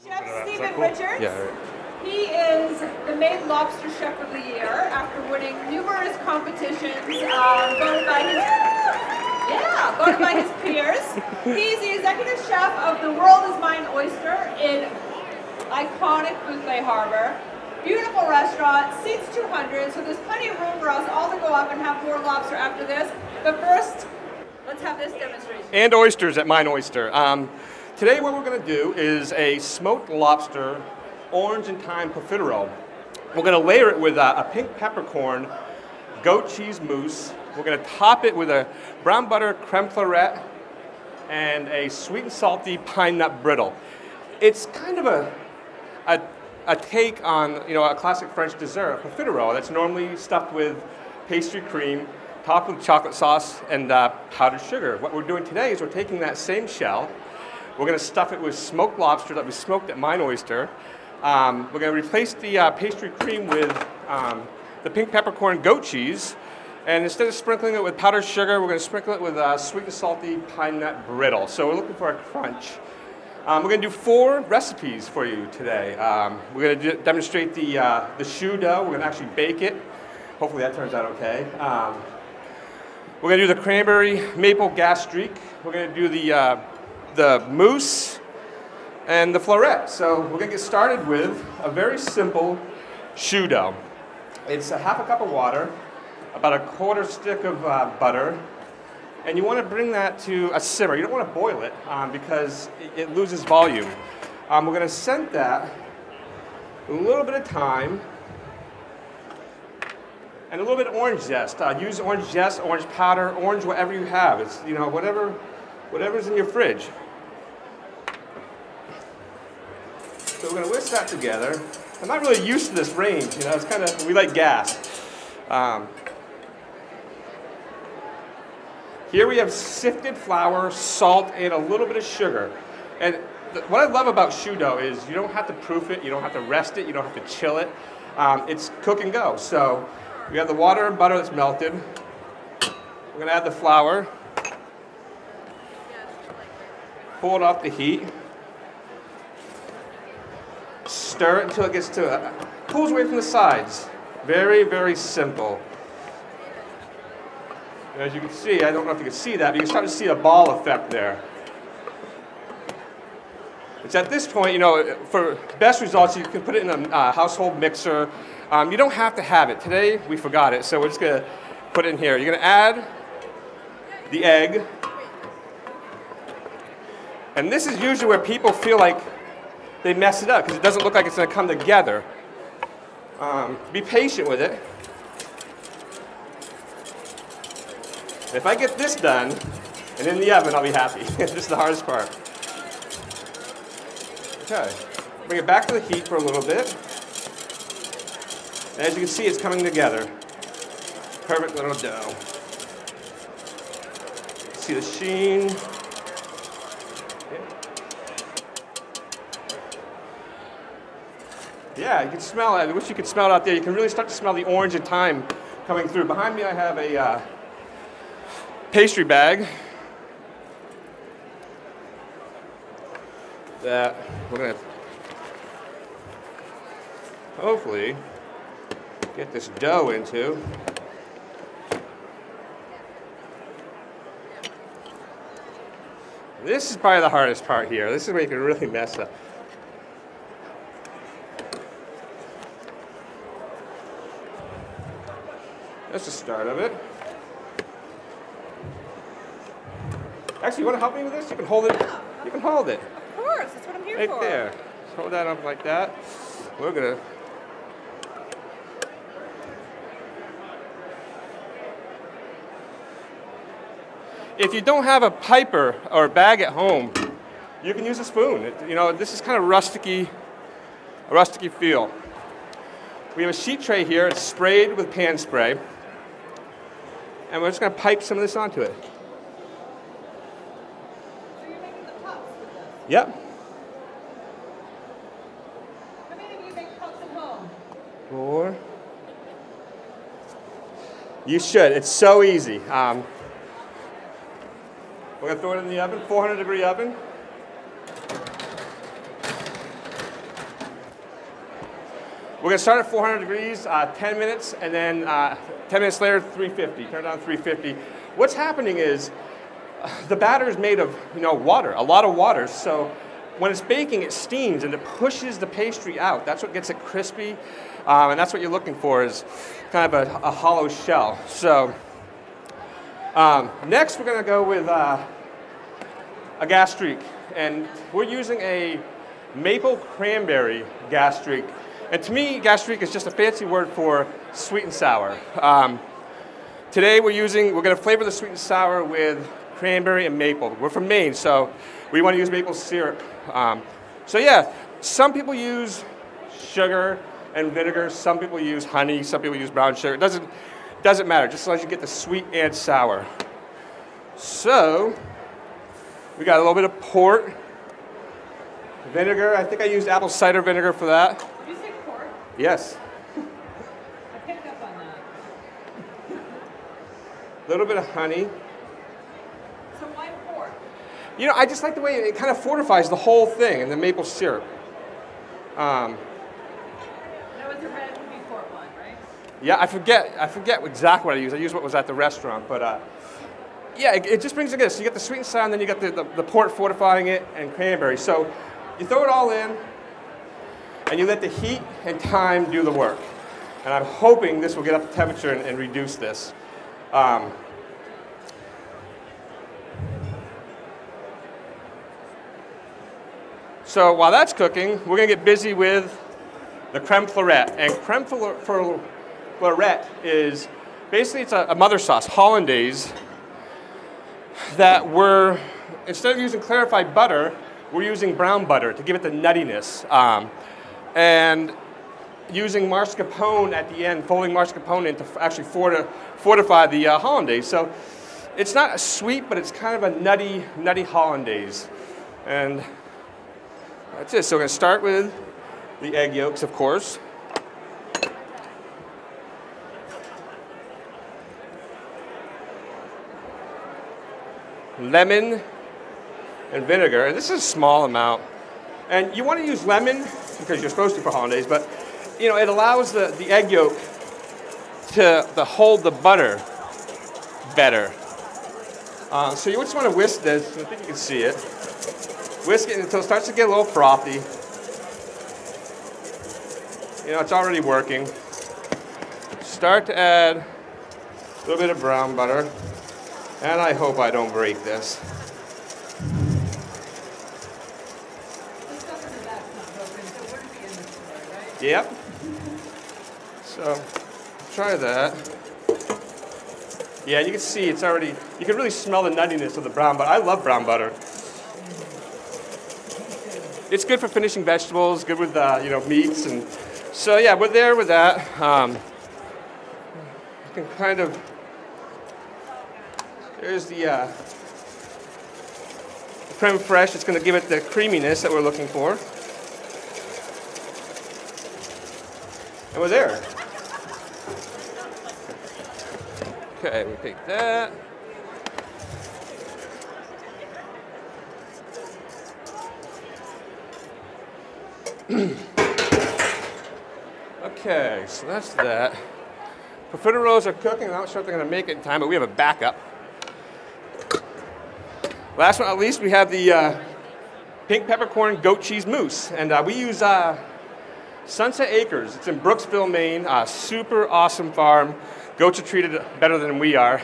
Chef Stephen Richards. Yeah, right. He is the Maine Lobster Chef of the Year after winning numerous competitions voted by his peers. He's the executive chef of The World is Mine Oyster in iconic Boothbay Harbor. Beautiful restaurant, seats 200, so there's plenty of room for us all to go up and have more lobster after this. But first, let's have this demonstration. And oysters at Mine Oyster. Today what we're going to do is a smoked lobster orange and thyme profiterole. We're going to layer it with a pink peppercorn goat cheese mousse. We're going to top it with a brown butter creme fleurette and a sweet and salty pine nut brittle. It's kind of a take on a classic French dessert, a profiterole, that's normally stuffed with pastry cream, topped with chocolate sauce and powdered sugar. What we're doing today is we're taking that same shell, we're going to stuff it with smoked lobster that we smoked at Mine Oyster. We're going to replace the pastry cream with the pink peppercorn goat cheese, and instead of sprinkling it with powdered sugar, we're going to sprinkle it with sweet and salty pine nut brittle. So we're looking for a crunch. We're going to do 4 recipes for you today. We're going to demonstrate the choux dough. We're going to actually bake it. Hopefully that turns out okay. We're going to do the cranberry maple gastrique. We're going to do the mousse and the fleurette. So we're going to get started with a very simple choux dough. It's a half a cup of water, about a quarter stick of butter, and you want to bring that to a simmer. You don't want to boil it because it loses volume. We're going to scent that with a little bit of thyme and a little bit of orange zest. Use orange zest, orange powder, orange whatever you have. It's whatever's in your fridge. So we're going to whisk that together. I'm not really used to this range. It's kind of, we like gas. Here we have sifted flour, salt, and a little bit of sugar. And what I love about choux dough is you don't have to proof it, you don't have to rest it, you don't have to chill it. It's cook and go. So we have the water and butter that's melted. We're going to add the flour. Pull it off the heat. Stir it until it gets to pulls away from the sides. Very, very simple. As you can see, I don't know if you can see that, but you can start to see a ball effect there. It's at this point, for best results, you can put it in a household mixer. You don't have to have it. Today, we forgot it, so we're just going to put it in here. You're going to add the egg. And this is usually where people feel like they mess it up, because it doesn't look like it's going to come together. Be patient with it. If I get this done, and in the oven, I'll be happy. This is the hardest part. Okay, bring it back to the heat for a little bit. And as you can see, it's coming together. Perfect little dough. See the sheen. Yeah, you can smell it. I wish you could smell it out there. You can really start to smell the orange and thyme coming through. Behind me, I have a pastry bag that we're going to hopefully get this dough into. This is probably the hardest part here. This is where you can really mess up. That's the start of it. Actually, you want to help me with this? You can hold it. You can hold it. Of course, that's what I'm here for. Right there. Just hold that up like that. We're gonna. If you don't have a piper or a bag at home, you can use a spoon. This is kind of a rusticy feel. We have a sheet tray here. It's sprayed with pan spray. And we're just going to pipe some of this onto it. So you're making the puffs with this? Yep. How many of you make puffs at home? 4. You should. It's so easy. We're going to throw it in the oven, 400-degree oven. We're gonna start at 400 degrees, 10 minutes, and then 10 minutes later, 350, turn it on 350. What's happening is the batter is made of, water, a lot of water. So when it's baking, it steams and it pushes the pastry out. That's what gets it crispy, and that's what you're looking for is kind of a hollow shell. So next we're gonna go with a gastrique, and we're using a maple cranberry gastrique. And to me, gastrique is just a fancy word for sweet and sour. Today we're gonna flavor the sweet and sour with cranberry and maple. We're from Maine, so we want to use maple syrup. So yeah, some people use sugar and vinegar, some people use honey, some people use brown sugar. It doesn't matter, just as long as you get the sweet and sour. So, we got a little bit of port, vinegar. I think I used apple cider vinegar for that. Did you say port? Yes. I picked up on that. A little bit of honey. So why port? I just like the way it kind of fortifies the whole thing in the maple syrup. That was the red would be port wine, right? Yeah, I forget exactly what I used. I used what was at the restaurant, but yeah, it just brings it together. So you get the sweet and sour, and then you get the port fortifying it, and cranberry. So you throw it all in, and you let the heat and time do the work. And I'm hoping this will get up the temperature and reduce this. So while that's cooking, we're gonna get busy with the creme fleurette. And creme fleurette is basically, it's a mother sauce, hollandaise, that instead of using clarified butter, we're using brown butter to give it the nuttiness. And using mascarpone at the end, folding mascarpone in to actually fortify the hollandaise. So it's not sweet, but it's kind of a nutty hollandaise. And that's it. So we're going to start with the egg yolks, of course. Lemon and vinegar. And this is a small amount. And you want to use lemon because you're supposed to for hollandaise, but it allows the egg yolk to hold the butter better. So you just want to whisk this. I think you can see it. Whisk it until it starts to get a little frothy. It's already working. Start to add a little bit of brown butter. And I hope I don't break this. Yep. So try that. Yeah, you can see it's already, you can really smell the nuttiness of the brown butter. I love brown butter. It's good for finishing vegetables, good with meats, and so yeah, we're there with that. You can kind of, there's the creme fraiche. It's going to give it the creaminess that we're looking for, and we're there. Okay, we take that. Okay, so that's that. Profiteroles are cooking. I'm not sure if they're going to make it in time, but we have a backup. Last but not least, we have the pink peppercorn goat cheese mousse. And we use Sunset Acres. It's in Brooksville, Maine. Super awesome farm. Goats are treated better than we are.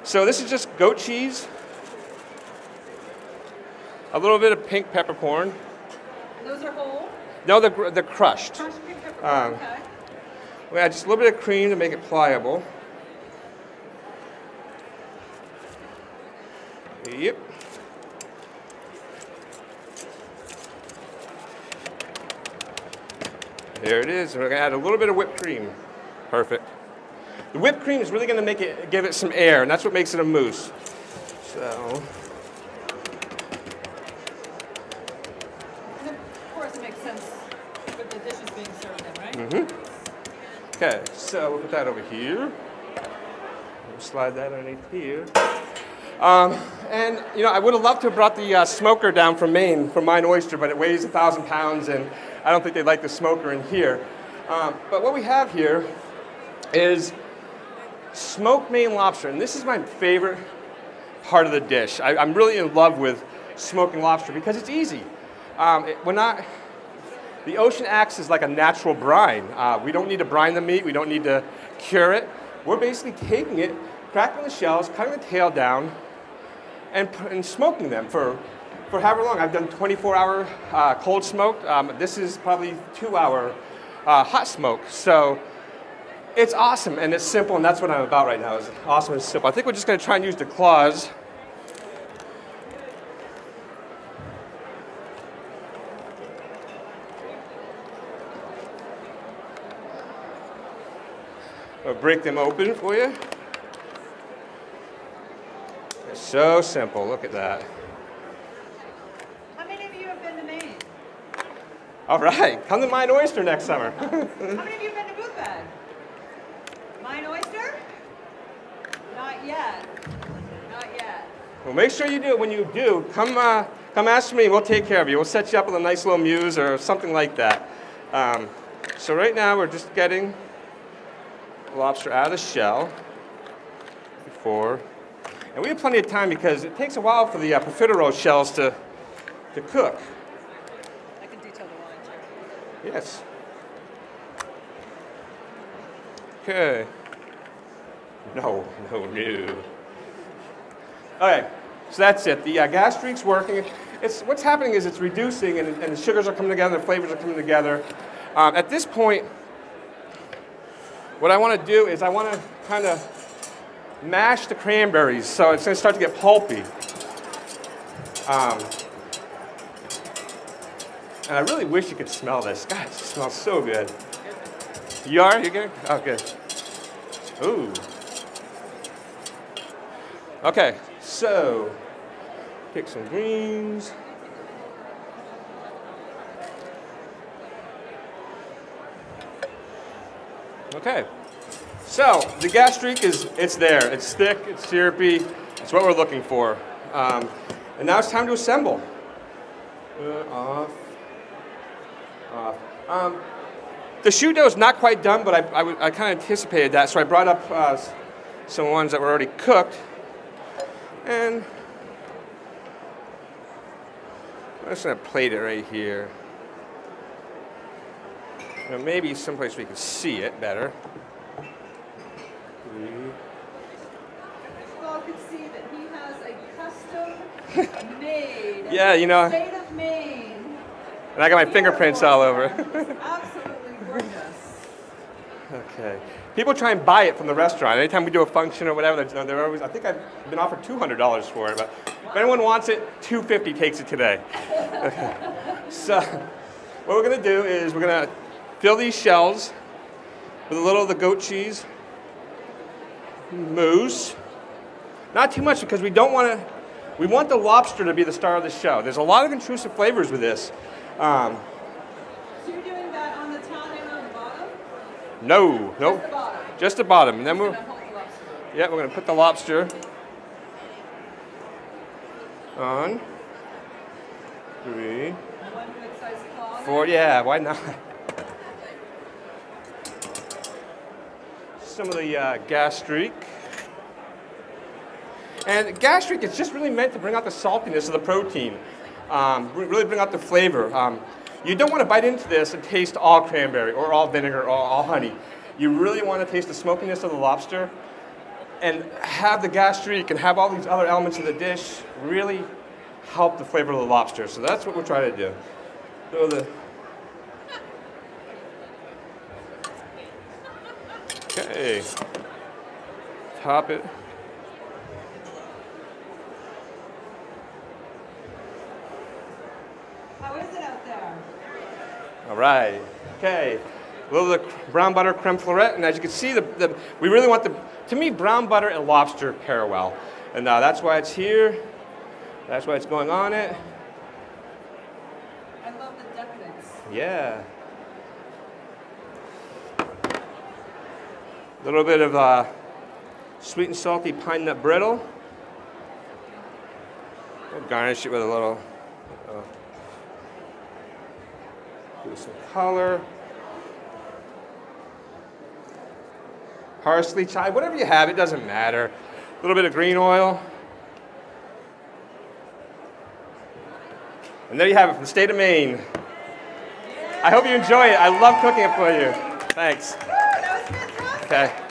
So this is just goat cheese, a little bit of pink peppercorn. Those are whole? No, they're crushed. Crushed pink peppercorn, okay. We add just a little bit of cream to make it pliable. Yep. There it is. We're going to add a little bit of whipped cream. Perfect. The whipped cream is really going to give it some air, and that's what makes it a mousse. So. And of course, it makes sense with the dishes being served in, right? Mm-hmm. Okay, so we'll put that over here. We'll slide that underneath here. And I would have loved to have brought the smoker down from Maine, from Mine Oyster, but it weighs 1,000 pounds, and I don't think they'd like the smoker in here. But what we have here is smoked Maine lobster, and this is my favorite part of the dish. I'm really in love with smoking lobster because it's easy. The ocean acts as like a natural brine. We don't need to brine the meat. We don't need to cure it. We're basically taking it, cracking the shells, cutting the tail down, and smoking them for however long. I've done 24-hour cold smoked. This is probably 2-hour hot smoke. So it's awesome and it's simple, and that's what I'm about right now. Is awesome and simple. I think we're just going to try and use the claws. I'll break them open for you. It's so simple. Look at that. How many of you have been to Maine? All right, come to Mine Oyster next summer. How many of you have been to Boothbed? Mine Oyster? Not yet. Not yet. Well, make sure you do. When you do, come ask me. We'll take care of you. We'll set you up with a nice little muse or something like that. So right now we're just getting lobster out of the shell and we have plenty of time because it takes a while for the profiterole shells to cook. I can detail the wine too. Yes. Okay. No. Okay, so that's it. The gas streak's working. What's happening is it's reducing and the sugars are coming together, the flavors are coming together. At this point, what I want to do is I want to kind of mash the cranberries so it's going to start to get pulpy. And I really wish you could smell this. God, it smells so good. You are? You good? Oh, good. Ooh. Okay, so pick some greens. Okay, so the gas streak it's there. It's thick, it's syrupy, it's what we're looking for. And now it's time to assemble. Off. The shoe dough is not quite done, but I kind of anticipated that, so I brought up some ones that were already cooked. And I'm just going to plate it right here. Now maybe someplace we can see it better. Well, you can see that he has a custom made Yeah, you know. state of Maine. And I got my fingerprints all over. Absolutely gorgeous. Okay. People try and buy it from the restaurant. Anytime we do a function or whatever, they're always, I think I've been offered $200 for it, but if anyone wants it, $250 takes it today. Okay. So what we're going to do is we're going to fill these shells with a little of the goat cheese mousse. Not too much because we want the lobster to be the star of the show. There's a lot of intrusive flavors with this. So you're doing that on the top and on the bottom? No, nope. Just the bottom. Just the bottom. And then Hold the lobster. we're going to put the lobster on. 3, One good sized claw. 4, yeah, why not? Some of the gastrique. And gastrique is just really meant to bring out the saltiness of the protein, really bring out the flavor. You don't want to bite into this and taste all cranberry or all vinegar or all honey. You really want to taste the smokiness of the lobster and have the gastrique and have all these other elements of the dish really help the flavor of the lobster. So that's what we're trying to do. So okay, top it. How is it out there? All right, okay. A little of the brown butter creme fleurette, and as you can see, we really want to me, brown butter and lobster pair well. And that's why it's here. That's why it's going on it. I love the decadence. Yeah. A little bit of sweet and salty pine nut brittle. We'll garnish it with a little, give it some color. parsley, chive, whatever you have, it doesn't matter. A little bit of green oil. And there you have it from the state of Maine. I hope you enjoy it. I love cooking it for you. Thanks. That was fantastic. Okay.